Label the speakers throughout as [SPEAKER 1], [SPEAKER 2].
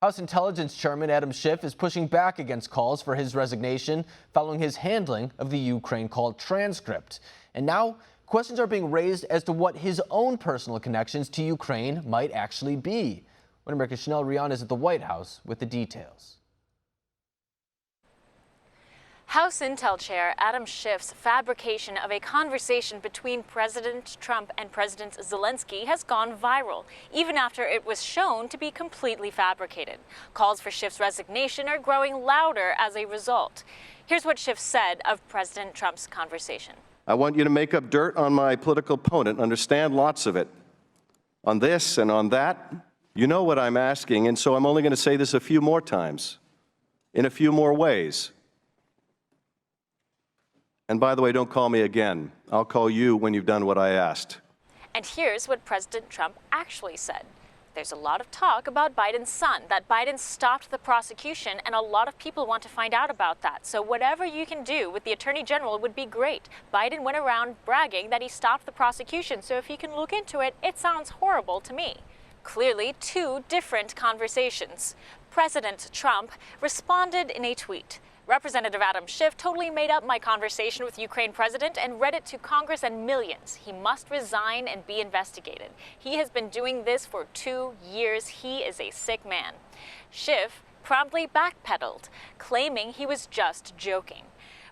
[SPEAKER 1] House Intelligence Chairman Adam Schiff is pushing back against calls for his resignation following his handling of the Ukraine call transcript. And now questions are being raised as to what his own personal connections to Ukraine might actually be. One America's Rion is at the White House with the details.
[SPEAKER 2] House Intel Chair Adam Schiff's fabrication of a conversation between President Trump and President Zelensky has gone viral, even after it was shown to be completely fabricated. Calls for Schiff's resignation are growing louder as a result. Here's what Schiff said of President Trump's conversation.
[SPEAKER 3] I want you to make up dirt on my political opponent, understand lots of it. On this and on that, you know what I'm asking, and so I'm only going to say this a few more times, in a few more ways. And by the way, don't call me again. I'll call you when you've done what I asked.
[SPEAKER 2] And here's what President Trump actually said. There's a lot of talk about Biden's son, that Biden stopped the prosecution, and a lot of people want to find out about that. So whatever you can do with the Attorney General would be great. Biden went around bragging that he stopped the prosecution, so if you can look into it, it sounds horrible to me. Clearly, two different conversations. President Trump responded in a tweet. Representative Adam Schiff totally made up my conversation with Ukraine president and read it to Congress and millions. He must resign and be investigated. He has been doing this for 2 years. He is a sick man. Schiff promptly backpedaled, claiming he was just joking.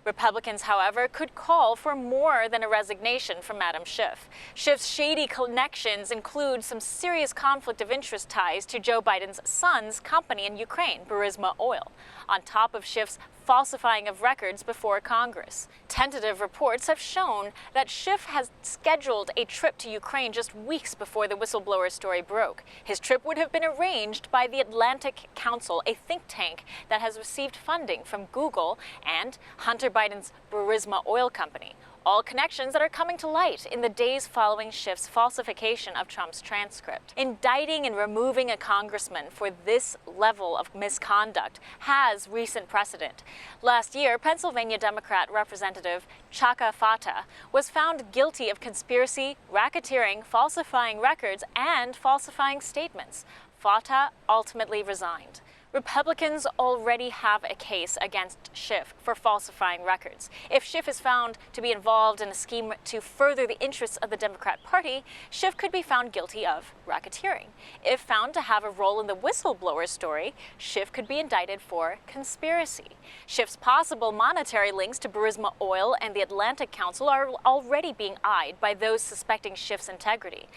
[SPEAKER 2] Republicans, however, could call for more than a resignation from Adam Schiff. Schiff's shady connections include some serious conflict of interest ties to Joe Biden's son's company in Ukraine, Burisma Oil, on top of Schiff's falsifying of records before Congress. Tentative reports have shown that Schiff has scheduled a trip to Ukraine just weeks before the whistleblower story broke. His trip would have been arranged by the Atlantic Council, a think tank that has received funding from Google and Hunter Biden's Burisma Oil Company. All connections that are coming to light in the days following Schiff's falsification of Trump's transcript. Indicting and removing a congressman for this level of misconduct has recent precedent. Last year, Pennsylvania Democrat Representative Chaka Fattah was found guilty of conspiracy, racketeering, falsifying records, and falsifying statements. Fattah ultimately resigned. Republicans already have a case against Schiff for falsifying records. If Schiff is found to be involved in a scheme to further the interests of the Democrat Party, Schiff could be found guilty of racketeering. If found to have a role in the whistleblower story, Schiff could be indicted for conspiracy. Schiff's possible monetary links to Burisma Oil and the Atlantic Council are already being eyed by those suspecting Schiff's integrity.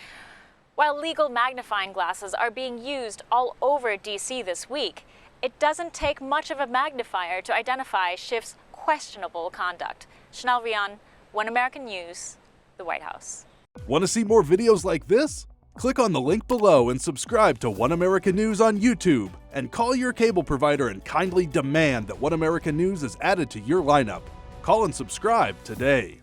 [SPEAKER 2] While legal magnifying glasses are being used all over D.C. this week, it doesn't take much of a magnifier to identify Schiff's questionable conduct. Rion, One American News, the White House.
[SPEAKER 4] Want to see more videos like this? Click on the link below and subscribe to One American News on YouTube, and call your cable provider and kindly demand that One American News is added to your lineup. Call and subscribe today.